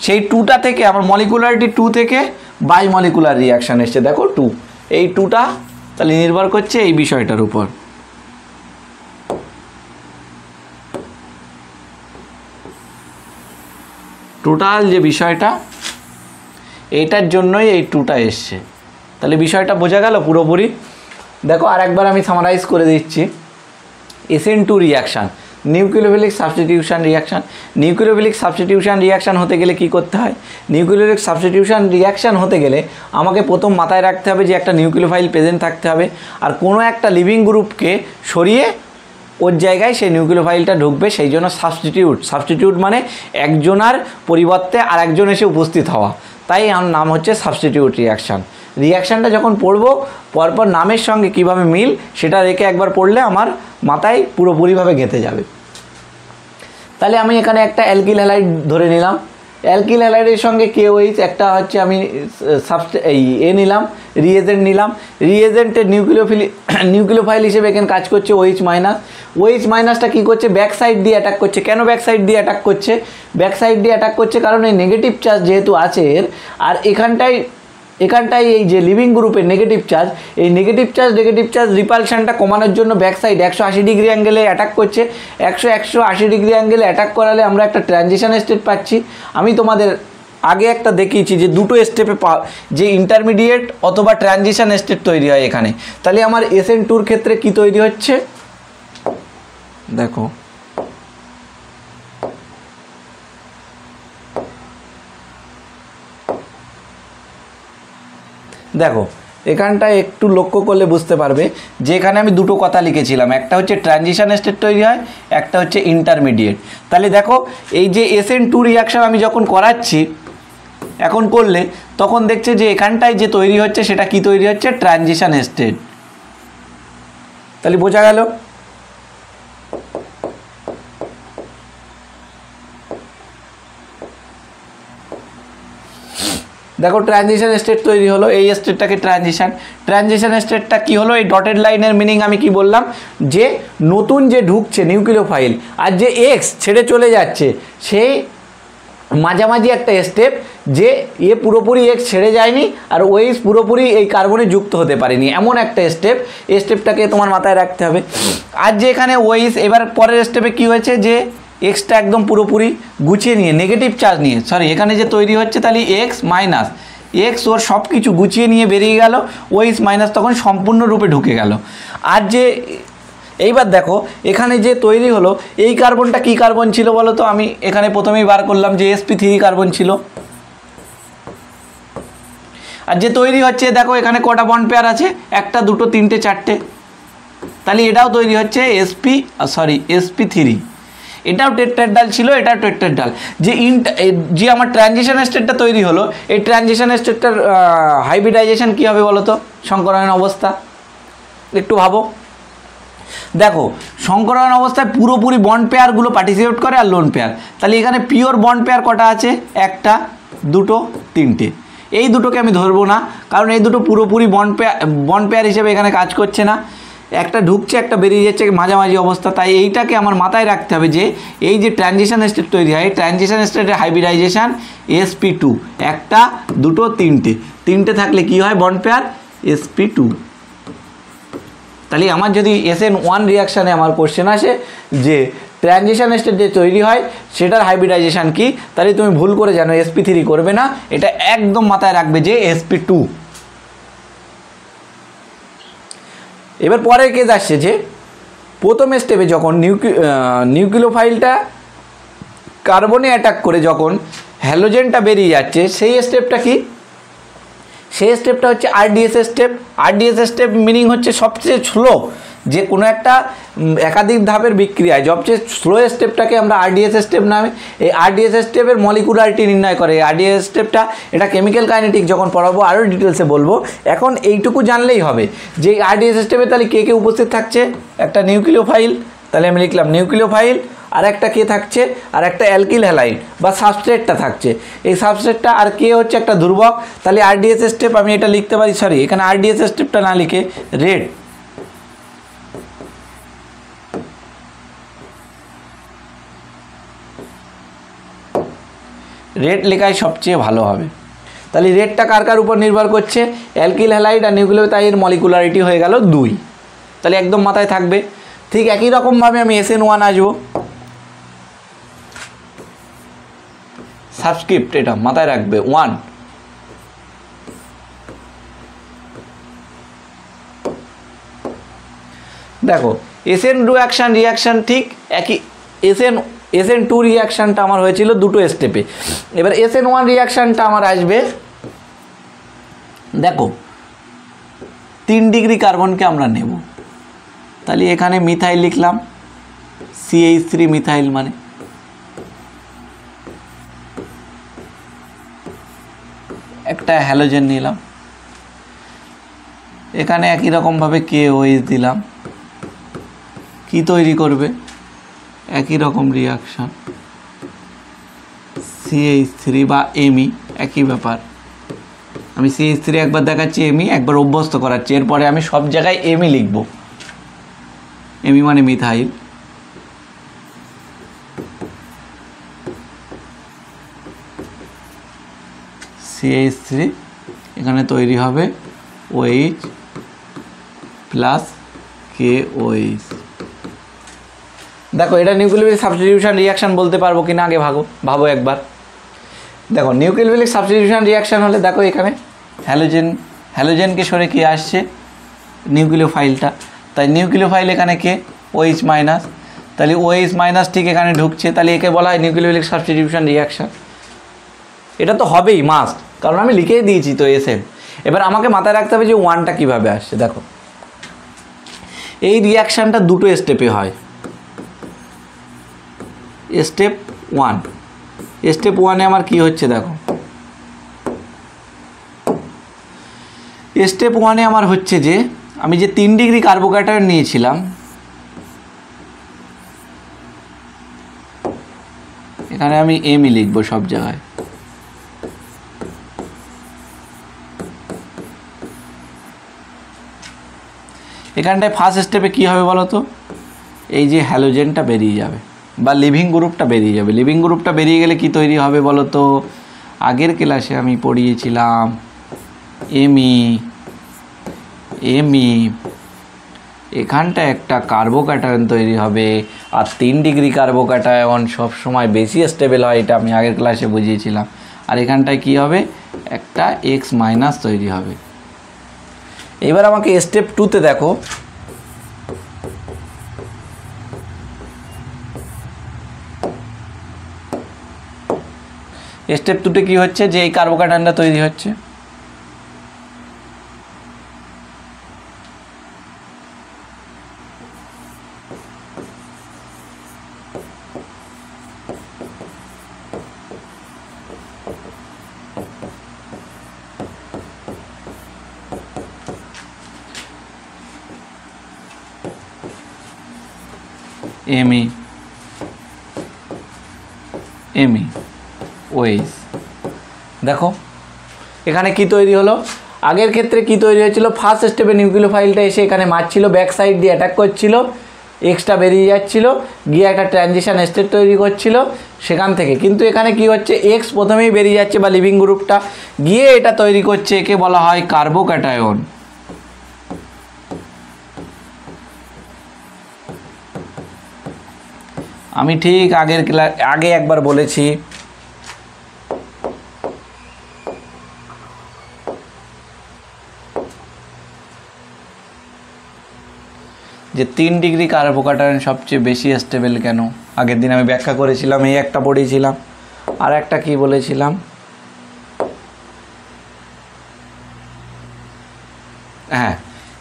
Speaker 1: সেই 2টা থেকে আমার মলিকুলারিটি 2 থেকে বাই মলিকুলার রিয়াকশান এসছে দেখো 2, এই 2টা তাহলে নির্ভর করছে এই বিষয়টার উপর। টোটাল যে বিষয়টা এইটার জন্যই এই 2টা এসছে। তাহলে বিষয়টা বোঝা গেল পুরোপুরি। দেখো আরেকবার আমি সামারাইজ করে দিচ্ছি। SN2 reaction nucleophilic substitution reaction. Nucleophilic substitution reaction হতে গেলে কি করতে হয়, নিউক্লিওফিলিক সাবস্টিটিউশন রিয়াকশান হতে গেলে আমাকে প্রথম মাথায় রাখতে হবে যে একটা নিউক্লিওফাইল প্রেজেন্ট থাকতে হবে, আর কোনো একটা লিভিং গ্রুপকে সরিয়ে ওর জায়গায় সেই নিউক্লিওফাইলটা ঢুকবে, সেই জন্য সাবস্টিটিউট মানে একজনার পরিবর্তে আর একজন এসে উপস্থিত হওয়া, তাই আমার নাম হচ্ছে সাবস্টিটিউট রিয়াকশান। রিয়াকশানটা যখন পড়বো পরপর নামের সঙ্গে কিভাবে মিল সেটা রেখে একবার পড়লে আমার মাথায় পুরোপুরিভাবে গেঁথে যাবে। তাহলে আমি এখানে একটা অ্যালকিল হ্যালাইড ধরে নিলাম, অ্যালকিল হ্যালাইডের সঙ্গে KOH একটা হচ্ছে আমি নিলাম রিয়েজেন্ট নিলাম, রিয়েজেন্টের নিউক্লিওফাইল হিসেবে এখানে কাজ করছে OH মাইনাস। OH মাইনাসটা কী করছে ব্যাক সাইড দিয়ে অ্যাটাক করছে। কেন ব্যাক সাইড দিয়ে অ্যাটাক করছে, ব্যাক সাইড দিয়ে অ্যাটাক করছে কারণ এই নেগেটিভ চার্জ যেহেতু আছে এর, আর এখানটায় এই যে লিভিং গ্রুপের নেগেটিভ চার্জ রিপালশনটা কমানোর জন্য ব্যাক সাইড 180 ডিগ্রি অ্যাঙ্গেলে অ্যাটাক করছে। 180 ডিগ্রি অ্যাঙ্গেলে অ্যাটাক করালে আমরা একটা ট্রানজিশন স্টেট পাচ্ছি। আমি তোমাদের আগে একটা দেখিয়েছি যে দুটো স্টেপে যে ইন্টারমিডিয়েট অথবা ট্রানজিশন স্টেট তৈরি হয় এখানে। তাহলে আমার SN2 ক্ষেত্রে কি তৈরি হচ্ছে দেখো, দেখো এখানটায় একটু লক্ষ্য করলে বুঝতে পারবে যে এখানে আমি দুটো কথা লিখেছিলাম, একটা হচ্ছে ট্রানজিশন স্টেট তৈরি হয়, একটা হচ্ছে ইন্টারমিডিয়েট। তাহলে দেখো এই যে SN2 রিয়াকশন আমি যখন করাচ্ছি এখন করলে তখন দেখছে যে এখানটায় যে তৈরি হচ্ছে সেটা কি তৈরি হচ্ছে ট্রানজিশন স্টেট। তাহলে বোঝা গেল। দেখো ট্রানজিশন স্টেট তৈরি হলো, এই স্টেটটাকে ট্রানজিশন স্টেটটা কি হলো, এই ডটেড লাইনের মিনিং আমি কি বললাম যে নতুন যে ঢুকছে নিউক্লিওফাইল আর যে X ছেড়ে চলে যাচ্ছে সেই মাঝামাঝি একটা স্টেপ, যে পুরোপুরি X ছেড়ে যায়নি আর OH পুরোপুরি এই কার্বনে যুক্ত হতে পারেনি, এমন একটা স্টেপটাকে তোমার মাথায় রাখতে হবে। আর যে এখানে OH এবার পরের স্টেপে কি হয়েছে যে এক্সটা একদম পুরোপুরি গুছিয়ে নিয়ে নেগেটিভ চার্জ নিয়ে এখানে যে তৈরি হচ্ছে তাহলে X মাইনাস X ওর সব কিছু গুছিয়ে নিয়ে বেরিয়ে গেল, OH মাইনাস তখন সম্পূর্ণরূপে ঢুকে গেল। আর যে এইবার দেখো এখানে যে তৈরি হলো এই কার্বনটা কি কার্বন ছিল বলো তো, আমি এখানে প্রথমেই বার করলাম যে sp3 কার্বন ছিল। আর যে তৈরি হচ্ছে দেখো এখানে কটা বন্ড পেয়ার আছে, একটা দুটো তিনটে চারটে, তাহলে এটাও তৈরি হচ্ছে sp3, এটাও টেট্রাডাল ছিল, এটাও টেট্রাডাল। যে আমার ট্রানজিশন স্টেটটা তৈরি হলো এই ট্রানজিশন স্টেটটার হাইব্রিডাইজেশন কী হবে বলো তো, সংকরায়ন অবস্থা। একটু ভাবো, দেখো সংকরায়ন অবস্থায় পুরোপুরি বন্ড পেয়ারগুলো পার্টিসিপেট করে আর লোন পেয়ার। তাহলে এখানে পিওর বন্ড পেয়ার কটা আছে, একটা দুটো তিনটে, এই দুটোকে আমি ধরবো না কারণ এই দুটো পুরোপুরি বন্ড পেয়ার হিসেবে এখানে কাজ করছে না, একটা ঢুকছে একটা বেরিয়ে যাচ্ছে মাঝামাঝি অবস্থা। তাই এইটাকে আমার মাথায় রাখতে হবে যে এই যে ট্রানজিশন স্টেট তৈরি হয় ট্রানজিশন স্টেটের হাইব্রিডাইজেশন sp2, একটা দুটো তিনটে থাকলে কি হয় বন্ড পেয়ার sp2। তাহলে আমার যদি SN1 রিয়াকশানে আমার কোশ্চেন আসে যে ট্রানজিশন স্টেট যে তৈরি হয় সেটার হাইব্রিডাইজেশন কি, তাহলে তুমি ভুল করে জানো sp3 করবে না, এটা একদম মাথায় রাখবে যে sp2। এবার পরের কেস আসছে যে প্রথম স্টেপে যখন নিউক্লিওফাইলটা কার্বনে অ্যাটাক করে যখন হ্যালোজেনটা বেরিয়ে যাচ্ছে, সেই স্টেপটা কি, সেই স্টেপটা হচ্ছে RDS step. RDS step meaning হচ্ছে সবচেয়ে স্লো, যে কোনো একটা একাধিক ধাপের বিক্রিয়ায় সবচেয়ে স্লো স্টেপটাকে আমরা RDS স্টেপ নামে। এই RDS স্টেপের মলিকুলারিটি নির্ণয় করে। এই RDS স্টেপটা এটা কেমিক্যাল কাইনেটিক যখন পড়াবো আরও ডিটেলসে বলবো, এখন এইটুকু জানলেই হবে যে RDS স্টেপে তাহলে কে কে উপস্থিত থাকছে। একটা নিউক্লিওফাইল, তাহলে আমি লিখলাম নিউক্লিওফাইল, আর একটা কে থাকছে, আর একটা অ্যালকিল হ্যালাইড বা সাবস্ট্রেটটা থাকছে। এই সাবস্ট্রেটটা আর কে হচ্ছে একটা ধ্রুবক। তাহলে RDS স্টেপ আমি এটা লিখতে পারি, সরি এখানে RDS স্টেপটা না লিখে রেড লেখাই সবচেয়ে ভালো হবে। তাহলে রেডটা কার কার উপর নির্ভর করছে, অ্যালকিল হ্যালাইড আর নিউক্লিও, তাই এর মলিকুলারিটি হয়ে গেল 2। তাহলে একদম মাথায় থাকবে। ঠিক একই রকমভাবে আমি SN1 আসবো, সাবস্ক্রিপ্ট এটা মাথায় রাখবে 1। দেখো SN2 রিয়াকশান ঠিক একই, SN2 রিয়াকশানটা আমার হয়েছিল দুটো স্টেপে। এবার SN1 রিয়াকশানটা আমার আসবে, দেখো 3 ডিগ্রি কার্বনকে আমরা নেব। তাহলে এখানে মিথাইল লিখলাম, CH3 মিথাইল, মানে একটা হ্যালোজেন নিলাম, এখানে একই রকমভাবে KOH দিলাম, কি তৈরি করবে, একই রকম রিয়াকশান CH3 বা Me, একই ব্যাপার। আমি CH3 একবার দেখাচ্ছি, Me একবার অভ্যস্ত করাচ্ছি, এরপরে আমি সব জায়গায় Me লিখব। Me মানে মিথাইল, CH3, এখানে তৈরি হবে OH প্লাস KOH। দেখো এটা নিউক্লিওফিলিক সাবস্টিটিউশন রিয়াকশান বলতে পারবো কিনা আগে ভাবো একবার। দেখো নিউক্লিওফিলিক সাবস্টিটিউশন রিয়াকশান হলে দেখো এখানে হ্যালোজেনকে সরে কি আসছে, নিউক্লিওফাইলটা, তাই নিউক্লিওফাইল এখানে কে OH মাইনাস, তাহলে OH মাইনাস ঠিক এখানে ঢুকছে, তাহলে একে বলা হয় নিউক্লিওফিলিক সাবস্টিটিউশন রিয়াকশান। এটা তো হবেই মাস্ট, কারণ আমি লিখেই দিয়েছি তো SN। এবার আমাকে মাথায় রাখতে হবে যে 1টা কীভাবে আসছে। দেখো এই রিয়াকশানটা দুটো স্টেপে হয়। স্টেপ 1 আমার কি হচ্ছে, দেখো স্টেপ 1 আমার হচ্ছে যে আমি যে 3 ডিগ্রি কার্বোক্যাটায়ন নিয়েছিলাম, এখানে আমি Me লিখবো সব জায়গায়। এখানটায় ফার্স্ট স্টেপে কী হবে বলো তো, এই যে হ্যালোজেনটা বেরিয়ে যাবে বা লিভিং গ্রুপটা বেরিয়ে যাবে। লিভিং গ্রুপটা বেরিয়ে গেলে কি তৈরি হবে বলো তো, আগের ক্লাসে আমি পড়িয়েছিলাম Me এখানটা একটা কার্বোক্যাটায়ন তৈরি হবে। আর 3 ডিগ্রি কার্বোক্যাটায়ন সবসময় বেশি স্টেবল হয়, এটা আমি আগের ক্লাসে বুঝিয়েছিলাম। আর এখানটায় কি হবে, একটা X মাইনাস তৈরি হবে। এবার আমাকে স্টেপ 2তে দেখো, স্টেপ 2তে কি হচ্ছে যে এই কার্বোক্যাটায়নটা তৈরি হচ্ছে। Me OH, দেখো এখানে কি তৈরি হলো, আগের ক্ষেত্রে কি তৈরি হয়েছিল, ফার্স্ট স্টেপে নিউক্লিওফাইলটা এসে এখানে মারছিল, ব্যাক সাইড দিয়ে অ্যাটাক করছিল, এক্সটা বেরিয়ে যাচ্ছিল, গিয়ে একটা ট্রানজিশন স্টেট তৈরি করছিল সেখান থেকে। কিন্তু এখানে কি হচ্ছে, এক্স প্রথমেই বেরিয়ে যাচ্ছে বা লিভিং গ্রুপটা গিয়ে এটা তৈরি করছে, একে বলা হয় কার্বোক্যাটায়ন। আমি ঠিক আগে একবার বলেছি যে 3 ডিগ্রি কার্বোক্যাটায়ন সবচেয়ে বেশি স্টেবল কেন। আগের দিন আমি ব্যাখ্যা করেছিলাম, এই একটা পড়েছিলাম, আর একটা কি বলেছিলাম, হ্যাঁ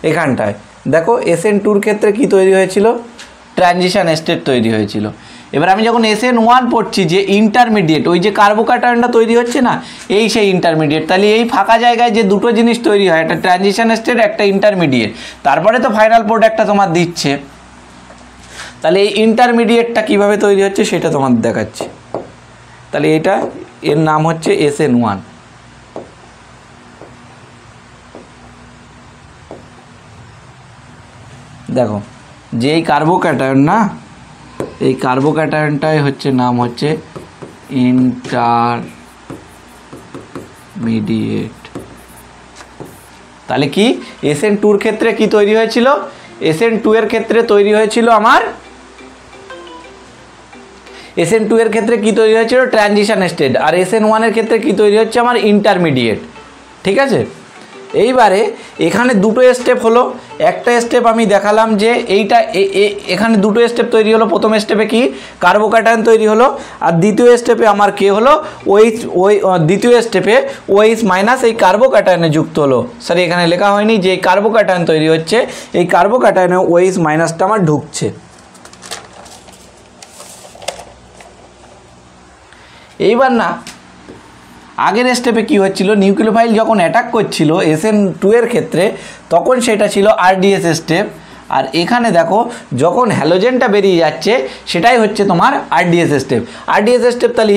Speaker 1: এখানটায় দেখো SN2 ক্ষেত্রে কি তৈরি হয়েছিল, ট্রানজিশন স্টেট তৈরি হয়েছিল। এবার আমি যখন SN1 পড়ছি যে ইন্টারমিডিয়েট, ওই যে কার্বোক্যাটায়নটা তৈরি হচ্ছে না, এই সেই ইন্টারমিডিয়েট। তাহলে এই ফাঁকা জায়গায় যে দুটো জিনিস তৈরি হয়, একটা ট্রানজিশন স্টেট, একটা ইন্টারমিডিয়েট, তারপরে তো ফাইনাল প্রোডাক্টটা তোমার দিচ্ছে। তাহলে এই ইন্টারমিডিয়েটটা কিভাবে তৈরি হচ্ছে সেটা তোমাদের দেখাচ্ছি। তাহলে এটা এর নাম হচ্ছে SN1। দেখো যে এই কার্বোক্যাটায়ন না, এই কার্বোক্যাটায়নটাই হচ্ছে নাম হচ্ছে ইন্টারমিডিয়েট। তাহলে কি SN2 এর ক্ষেত্রে কি তৈরি হয়েছিল, SN2 এর ক্ষেত্রে তৈরি হয়েছিল আমার SN2 এর ক্ষেত্রে কি তৈরি হয়েছিল ট্রানজিশন স্টেট, আর SN1 এর ক্ষেত্রে কি তৈরি হচ্ছে আমার ইন্টারমিডিয়েট। ঠিক আছে, এইবারে এখানে দুটো স্টেপ হলো। একটা স্টেপ আমি দেখালাম যে এইটা এখানে দুটো স্টেপ তৈরি হলো। প্রথম স্টেপে কি কার্বোক্যাটায়ন তৈরি হলো, আর দ্বিতীয় স্টেপে আমার কে হলো দ্বিতীয় স্টেপে OH মাইনাস এই কার্বোক্যাটায়নে যুক্ত হলো। সরি এখানে লেখা হয়নি যে এই কার্বোক্যাটায়ন তৈরি হচ্ছে, এই কার্বোক্যাটায়নে OH মাইনাসটা আমার ঢুকছে। এইবার না আগের স্টেপে কি হচ্ছিল, নিউক্লিওফাইল যখন অ্যাটাক করছিল SN2 এর ক্ষেত্রে তখন সেটা ছিল RDS স্টেপ, আর এখানে দেখো যখন হ্যালোজেনটা বেরিয়ে যাচ্ছে সেটাই হচ্ছে তোমার RDS স্টেপ। RDS স্টেপ তাহলে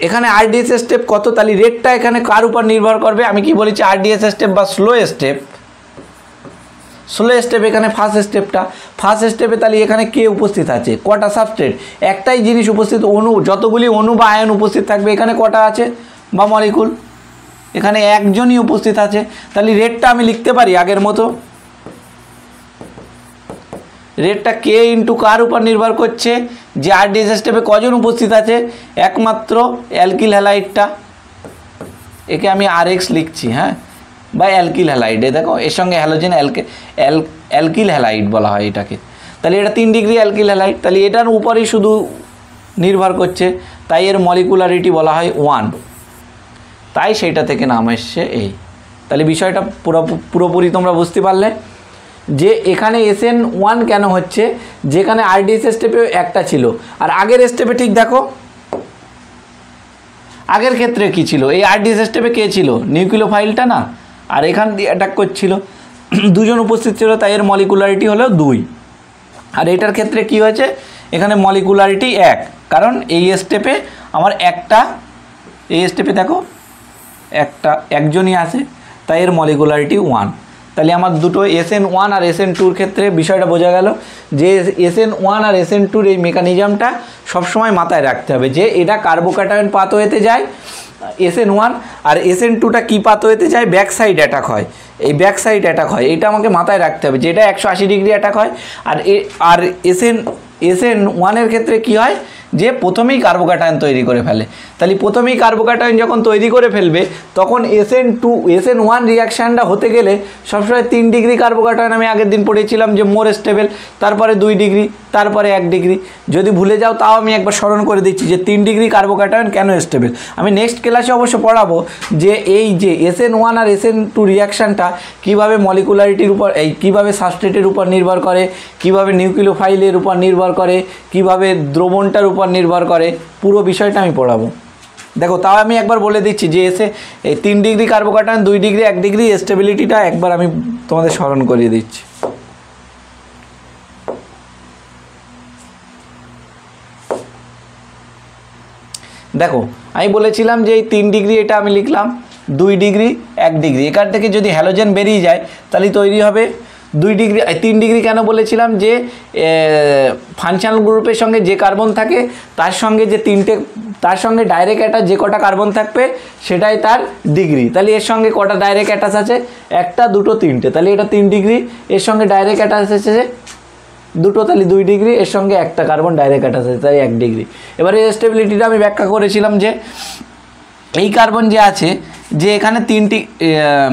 Speaker 1: এখানে RDS স্টেপ কত, তাহলে রেটটা এখানে কার উপর নির্ভর করবে, আমি কি বলেছি RDS স্টেপ বা স্লো স্টেপ। এখানে ফার্স্ট স্টেপে তাহলে এখানে কে উপস্থিত আছে, কটা সাবস্ট্রেট, একটাই জিনিস উপস্থিত, অণু, যতগুলি অণু বা আয়ন উপস্থিত থাকবে এখানে কটা আছে বা মলিকুল, এখানে একজনই উপস্থিত আছে। তাহলে রেটটা আমি লিখতে পারি আগের মতো, রেটটা কে ইন্টু কার উপর নির্ভর করছে, যে RDS স্টেপে কজন উপস্থিত আছে, একমাত্র অ্যালকিল হ্যালাইডটা, একে আমি RX লিখছি, হ্যাঁ, বা অ্যালকিল হ্যালাইড। দেখো এর সঙ্গে হ্যালোজেন অ্যালকিল হ্যালাইড বলা হয় এটাকে। তাহলে এটা 3 ডিগ্রি অ্যালকিল হ্যালাইড, তাহলে এটার উপরেই শুধু নির্ভর করছে, তাই এর মলিকুলারিটি বলা হয় 1, তাই সেইটা থেকে নাম এসছে এই। তাহলে বিষয়টা পুরোপুরি তোমরা বুঝতে পারলে যে এখানে SN1 কেন হচ্ছে, যেখানে RDS স্টেপে একটা ছিল, আর আগের স্টেপে ঠিক দেখো আগের ক্ষেত্রে কি ছিল, এই RDS স্টেপে কে ছিল, নিউক্লিওফাইলটা না, আর এখান দিয়ে অ্যাটাক করছিল, দুজন উপস্থিত ছিল, তাই এর মলিকুলারিটি হলো 2। আর এটার ক্ষেত্রে কি হয়েছে, এখানে মলিকুলারিটি 1, কারণ এই স্টেপে আমার এই স্টেপে দেখো একজনই আছে, তাই এর মলিকুলারিটি 1। তাহলে আমার দুটো SN1 আর SN2 এর ক্ষেত্রে বিষয়টা বোঝা গেল যে SN1 আর SN2 এর এই মেকানিজমটা সবসময় মাথায় রাখতে হবে, যে এটা কার্বোক্যাটায়ন পাথওয়েতে যায় SN1, আর SN2টা কি পাথওয়েতে যায়, ব্যাক সাইড অ্যাটাক হয়, এই ব্যাক সাইড অ্যাটাক হয়, এটা আমাকে মাথায় রাখতে হবে, যেটা 180 ডিগ্রি অ্যাটাক হয়। আর SN1 এর ক্ষেত্রে কি হয়, যে প্রথমেই কার্বোক্যাটায়ন তৈরি করে ফেলে। তাহলে প্রথমেই কার্বোক্যাটায়ন যখন তৈরি করে ফেলবে তখন SN1 রিয়াকশানটা হতে গেলে সবসময় 3 ডিগ্রি কার্বোক্যাটায়ন, আমি আগের দিন পড়েছিলাম যে মোর স্টেবল, তারপরে 2 ডিগ্রি, তারপরে 1 ডিগ্রি। যদি ভুলে যাও তাও আমি একবার স্মরণ করে দিচ্ছি যে 3 ডিগ্রি কার্বোক্যাটায়ন কেন স্টেবল। আমি নেক্সট ক্লাসে অবশ্য পড়াবো যে এই যে SN1 আর SN2 রিয়াকশানটা কীভাবে মলিকুলারিটির উপর, কীভাবে সাবস্ট্রেটের উপর নির্ভর করে, কীভাবে নিউক্লিওফাইলের উপর নির্ভর করে, কীভাবে দ্রবণটার উপর নির্ভর করে, পুরো বিষয়টা আমি পড়াবো। দেখো তাও আমি একবার বলে দিচ্ছি যে এই 3 ডিগ্রি কার্বোক্যাটায়ন, 2 ডিগ্রি, 1 ডিগ্রি স্টেবিলিটিটা একবার আমি তোমাদের স্মরণ করিয়ে দিচ্ছি। দেখো আমি বলেছিলাম যে এই 3 ডিগ্রি এটা আমি লিখলাম, 2 ডিগ্রি, 1 ডিগ্রি, এখান থেকে যদি হ্যালোজেন বেরিয়ে যায় তাহলে তৈরি হবে 2 ডিগ্রি। 3 ডিগ্রি কেন বলেছিলাম, যে ফাংশনাল গ্রুপের সঙ্গে যে কার্বন থাকে তার সঙ্গে যে তার সঙ্গে ডাইরেক্ট অ্যাটাচ যে কটা কার্বন থাকবে সেটাই তার ডিগ্রি। তাহলে এর সঙ্গে কটা ডাইরেক্ট অ্যাটাচ আছে, 1, 2, 3টে, তাহলে এটা 3 ডিগ্রি, এর সঙ্গে ডাইরেক্ট অ্যাটাচ আছে দুটো তাহলে 2 ডিগ্রি, এর সঙ্গে একটা কার্বন ডাইরেক্ট অ্যাটাচ আছে, তাই 1 ডিগ্রি। এবারে স্টেবিলিটিটা আমি ব্যাখ্যা করেছিলাম যে এই কার্বন যে আছে, যে এখানে 3টি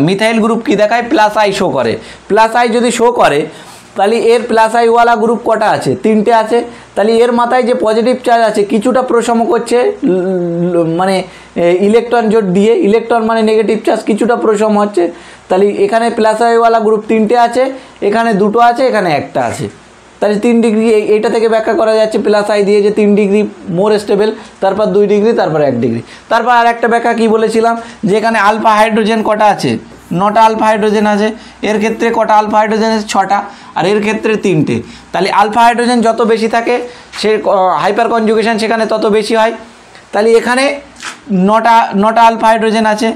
Speaker 1: মিথাইল গ্রুপ কি দেখায়, প্লাস আই শো করে। প্লাস আই যদি শো করে তাহলে এর প্লাস আইওয়ালা গ্রুপ কটা আছে, 3টে আছে। তাহলে এর মাথায় যে পজিটিভ চার্জ আছে কিছুটা প্রশম করছে, মানে ইলেকট্রন জোট দিয়ে, ইলেকট্রন মানে নেগেটিভ চার্জ কিছুটা প্রশম হচ্ছে। তাহলে এখানে প্লাস আইওয়ালা গ্রুপ 3টে আছে, এখানে 2টো আছে, এখানে একটা আছে। তাহলে 3 ডিগ্রি, এইটা থেকে ব্যাখ্যা করা যাচ্ছে প্লাস আই দিয়ে যে 3 ডিগ্রি মোর স্টেবল, তারপর 2 ডিগ্রি, তারপর 1 ডিগ্রি। তারপর আর একটা ব্যাখ্যা কী বলেছিলাম, যে এখানে আলফা হাইড্রোজেন কটা আছে, 9টা আলফা হাইড্রোজেন আছে। এর ক্ষেত্রে কটা আলফা হাইড্রোজেন আছে, 6টা, আর এর ক্ষেত্রে 3টে। তাহলে আলফা হাইড্রোজেন যত বেশি থাকে সে হাইপার কনজুগেশন সেখানে তত বেশি হয়। তাহলে এখানে 9টা আলফা হাইড্রোজেন আছে,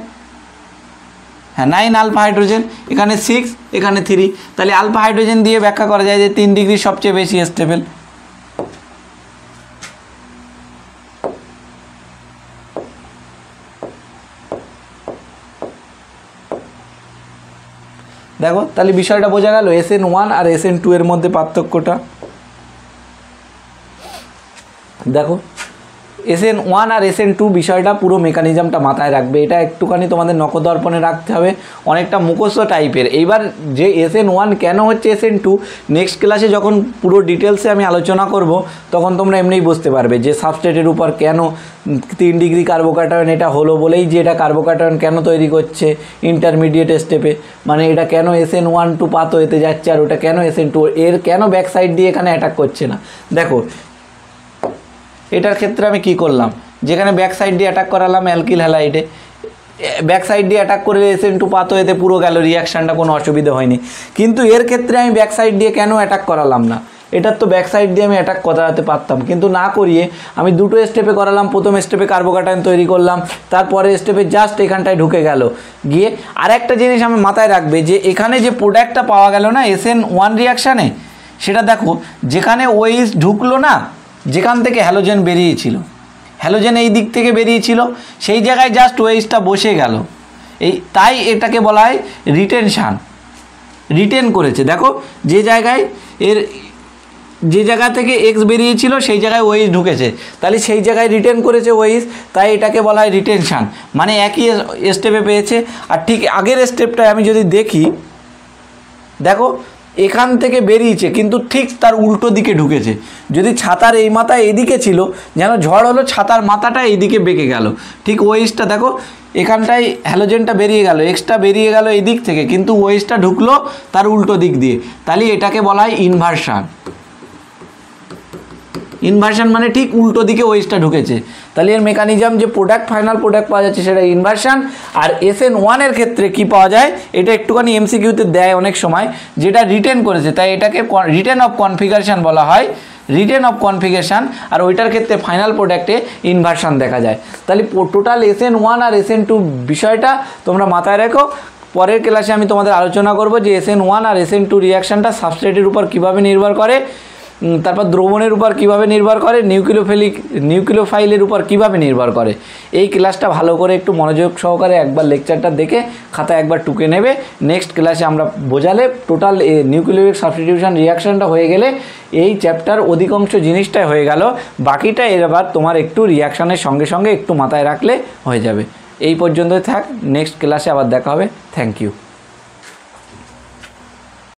Speaker 1: হ্যাঁ 9 আলফা হাইড্রোজেন, এখানে 6, এখানে 3। তাহলে আলফা হাইড্রোজেন দিয়ে ব্যাখ্যা করা যায় যে 3 ডিগ্রি সবচেয়ে বেশি স্টেবল। দেখো তাহলে বিষয়টা বোঝা গেল SN1 আর SN2 এর মধ্যে পার্থক্যটা। দেখো SN1 আর SN2 বিষয়টা পুরো মেকানিজমটা মাথায় রাখবে, এটা একটুখানি তোমাদের নখদর্পণে রাখতে হবে, অনেকটা মুখস্থ টাইপের। এইবার যে SN1 কেন হচ্ছে SN2 নেক্সট ক্লাসে যখন পুরো ডিটেলসে আমি আলোচনা করব তখন তোমরা এমনিই বুঝতে পারবে যে সাবস্ট্রেটের উপর কেন 3 ডিগ্রি কার্বোক্যাটায়ন এটা হলো বলেই যে এটা কার্বোক্যাটায়ন কেন তৈরি করছে ইন্টারমিডিয়েট স্টেপে, মানে এটা কেন SN1 2 পাত হতে যাচ্ছে আর ওটা কেন SN2 এর কেন ব্যাক সাইড দিয়ে এখানে অ্যাটাক করছে না। দেখো এটার ক্ষেত্রে আমি কি করলাম, যেখানে ব্যাক সাইড দিয়ে অ্যাটাক করালাম অ্যালকিল হ্যালাইডে, ব্যাক সাইড দিয়ে অ্যাটাক করে SN2 পাত হতে পুরো গেল, রিয়াকশানটা কোনো অসুবিধা হয়নি। কিন্তু এর ক্ষেত্রে আমি ব্যাক সাইড দিয়ে কেন অ্যাটাক করালাম না, এটার তো ব্যাক সাইড দিয়ে আমি অ্যাটাক করাতে পারতাম, কিন্তু না করিয়ে আমি দুটো স্টেপে করালাম। প্রথম স্টেপে কার্বোক্যাটায়ন তৈরি করলাম, তারপরে স্টেপে জাস্ট এখানটায় ঢুকে গেল গিয়ে। আর একটা জিনিস আমি মাথায় রাখবে যে এখানে যে প্রোডাক্টটা পাওয়া গেল না SN1 রিয়াকশানে, সেটা দেখো যেখানে OH ঢুকলো না, যেখান থেকে হ্যালোজেন বেরিয়েছিল, হ্যালোজেন এই দিক থেকে বেরিয়েছিল, সেই জায়গায় জাস্ট OHটা বসে গেল, এই তাই এটাকে বলা হয় রিটেনশান, রিটেন করেছে। দেখো যে জায়গায় যে জায়গা থেকে X বেরিয়েছিল সেই জায়গায় OH ঢুকেছে, তাহলে সেই জায়গায় রিটেন করেছে OH, তাই এটাকে বলা হয় রিটেনশান, মানে একই স্টেপে পেয়েছে। আর ঠিক আগের স্টেপটায় আমি যদি দেখি, দেখো এখান থেকে বেরিয়েছে কিন্তু ঠিক তার উল্টো দিকে ঢুকেছে। যদি ছাতার এই মাথা এদিকে ছিল, যেন ঝড় হলো ছাতার মাথাটা এইদিকে বেঁকে গেল, ঠিক OHটা দেখো এখানটায় হ্যালোজেনটা বেরিয়ে গেল, এক্সটা বেরিয়ে গেল এই দিক থেকে, কিন্তু OHটা ঢুকলো তার উল্টো দিক দিয়ে, তাহলে এটাকে বলা হয় ইনভার্সান। ইনভার্সান মানে ঠিক উল্টো দিকে OHটা ঢুকেছে, তাহলে এর মেকানিজম যে প্রোডাক্ট ফাইনাল প্রোডাক্ট পাওয়া যাচ্ছে সেটা ইনভার্সান। আর SN1 এর ক্ষেত্রে কি পাওয়া যায়, এটা একটুখানি MCQতে দেয় অনেক সময়, যেটা রিটেন করেছে, তাই এটাকে রিটেন অফ কনফিগারেশন বলা হয়, রিটেন অফ কনফিগারেশন। আর ওইটার ক্ষেত্রে ফাইনাল প্রোডাক্টে ইনভার্সান দেখা যায়। তাহলে টোটাল SN1 আর SN2 বিষয়টা তোমরা মাথায় রেখো। পরের ক্লাসে আমি তোমাদের আলোচনা করব যে SN1 আর SN2 রিয়াকশানটা সাবস্ট্রেটের উপর কীভাবে নির্ভর করে, তারপর দ্রবণের উপর কিভাবে নির্ভর করে, নিউক্লিওফাইলের উপর কিভাবে নির্ভর করে। এই ক্লাসটা ভালো করে একটু মনোযোগ সহকারে একবার লেকচারটা দেখে খাতায় একবার টুকে নেবে। নেক্সট ক্লাসে আমরা বোঝালে টোটাল নিউক্লিওফিলিক সাবস্টিটিউশন রিয়াকশানটা হয়ে গেলে এই চ্যাপ্টার অধিকাংশ জিনিসটাই হয়ে গেল, বাকিটা এবার তোমার একটু রিয়াকশানের সঙ্গে সঙ্গে একটু মাথায় রাখলে হয়ে যাবে। এই পর্যন্তই থাক, নেক্সট ক্লাসে আবার দেখা হবে। Thank you.